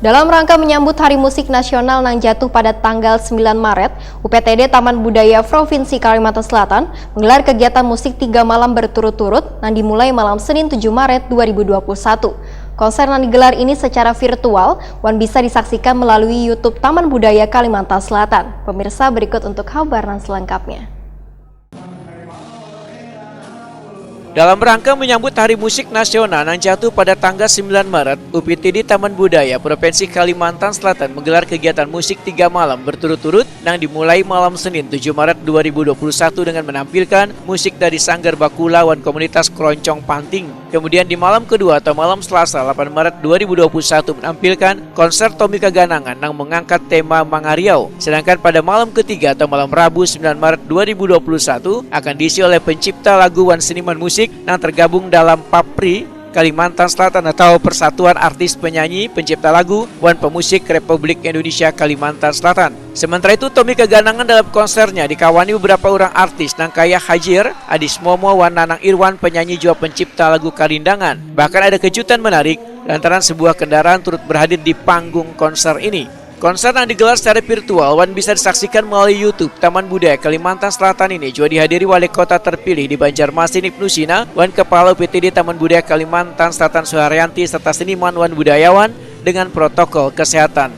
Dalam rangka menyambut Hari Musik Nasional yang jatuh pada tanggal 9 Maret, UPTD Taman Budaya Provinsi Kalimantan Selatan menggelar kegiatan musik 3 malam berturut-turut yang dimulai malam Senin 7 Maret 2021. Konser yang digelar ini secara virtual dan bisa disaksikan melalui YouTube Taman Budaya Kalimantan Selatan. Pemirsa, berikut untuk kabar selengkapnya. Dalam rangka menyambut Hari Musik Nasional yang jatuh pada tanggal 9 Maret, UPTD Taman Budaya Provinsi Kalimantan Selatan menggelar kegiatan musik 3 malam berturut-turut yang dimulai malam Senin 7 Maret 2021 dengan menampilkan musik dari Sanggar Bakulawan Komunitas Keroncong Panting. Kemudian di malam kedua atau malam Selasa 8 Maret 2021 menampilkan konser Tommy Kaganangan yang mengangkat tema Mangariau. Sedangkan pada malam ketiga atau malam Rabu 9 Maret 2021 akan diisi oleh pencipta lagu wan seniman musik yang tergabung dalam PAPRI Kalimantan Selatan atau Persatuan Artis Penyanyi Pencipta Lagu wan Pemusik Republik Indonesia Kalimantan Selatan. Sementara itu, Tommy Kaganangan dalam konsernya dikawani beberapa orang artis Nangkaya Hajir, Adis Momo, wan Nanang Irwan, penyanyi juga pencipta lagu Karindangan. Bahkan ada kejutan menarik lantaran sebuah kendaraan turut berhadir di panggung konser ini. Konser yang digelar secara virtual wan bisa disaksikan melalui YouTube Taman Budaya Kalimantan Selatan ini juga dihadiri wali kota terpilih di Banjarmasin Ibnu Sina, wan Kepala UPTD Taman Budaya Kalimantan Selatan Suharyanti serta seniman wan budayawan dengan protokol kesehatan.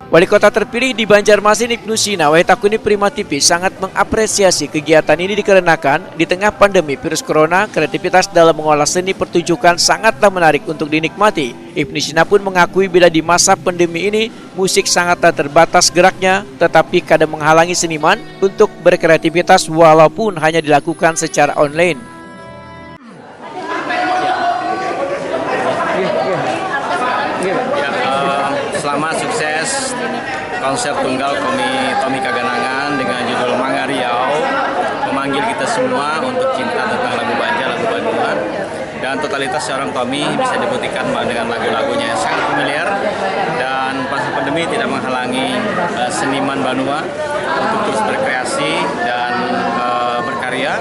Wali kota terpilih di Banjarmasin Ibnu Sina, Wahidakuni Primativi sangat mengapresiasi kegiatan ini dikarenakan di tengah pandemi virus corona, kreativitas dalam mengolah seni pertunjukan sangatlah menarik untuk dinikmati. Ibnu Sina pun mengakui bila di masa pandemi ini musik sangatlah terbatas geraknya, tetapi kadang menghalangi seniman untuk berkreativitas walaupun hanya dilakukan secara online. Selamat sukses konser tunggal Tommy Kaganangan dengan judul Mangariau, memanggil kita semua untuk cinta tentang lagu Banjar, lagu Banduan, dan totalitas seorang Tommy bisa dibuktikan dengan lagu-lagunya yang sangat familiar dan masa pandemi tidak menghalangi seniman Banua untuk terus berkreasi dan berkarya.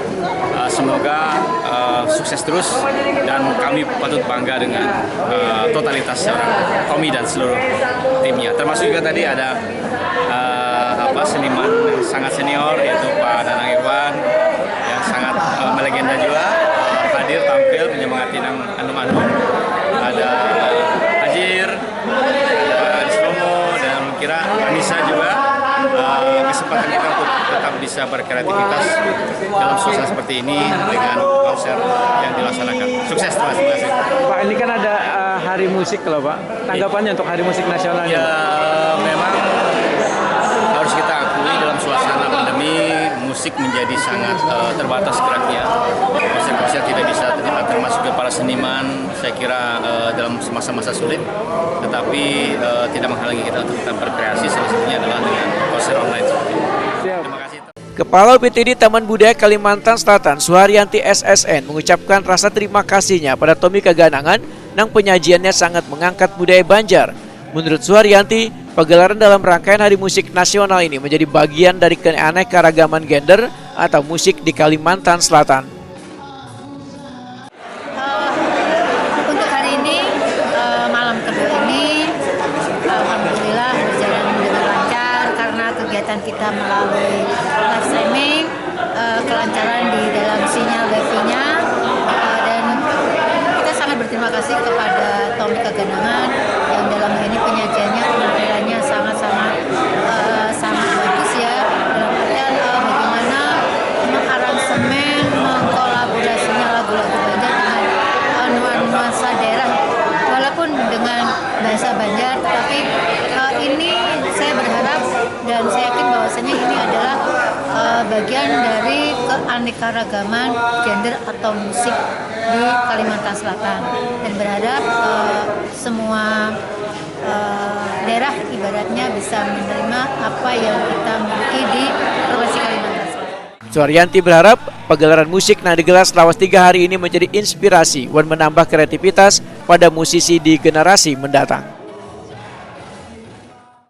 Semoga sukses terus dan kami patut bangga dengan totalitas seorang Tommy dan seluruh timnya. Termasuk juga tadi ada seniman yang sangat senior yaitu Pak Nanang Irwan yang sangat melegenda juga hadir tampil menyemangati Anum-Anum. Ada Hajir, ada Slomo dan kira Anissa juga. Kesempatan kita untuk tetap bisa berkreativitas dalam suasana seperti ini dengan konser yang dilaksanakan. Sukses, terima kasih. Pak, ini kan ada Hari musik kalau Pak. Tanggapannya untuk Hari Musik Nasional ini? Ya, memang harus kita akui dalam suasana pandemi musik menjadi sangat terbatas geraknya. Konser-konser tidak bisa termasuk ke para seniman, saya kira dalam masa-masa sulit, tetapi tidak menghalangi kita untuk tetap berkreasi, salah satunya adalah dengan konser online. Terima kasih. Kepala UPTD Taman Budaya Kalimantan Selatan, Suharyanti SSN, mengucapkan rasa terima kasihnya pada Tommy Kaganangan yang penyajiannya sangat mengangkat budaya Banjar. Menurut Suharyanti, pagelaran dalam rangkaian Hari Musik Nasional ini menjadi bagian dari keanekaragaman gender atau musik di Kalimantan Selatan. Untuk hari ini, malam kedua ini, alhamdulillah berjalan dengan lancar karena kegiatan kita melalui live streaming, kelancaran di dalam sinyal wifi-nya, dan kita sangat berterima kasih kepada Tommy Kaganangan yang dalam hal ini penyajiannya, penampilannya sangat-sangat bagus ya, dalam artian bagaimana mengaransemen, mengkolaborasinya lagu-lagu Banjar dengan nuansa daerah, walaupun dengan bahasa Banjar, tapi ini saya berharap dan saya yakin bahwasanya ini adalah bagian dari keanekaragaman gender atau musik di Kalimantan Selatan, dan berharap semua daerah ibaratnya bisa menerima apa yang kita miliki di Provinsi Kalimantan Selatan. Suharyanti berharap pagelaran musik yang digelar selama 3 hari ini menjadi inspirasi dan menambah kreativitas pada musisi di generasi mendatang.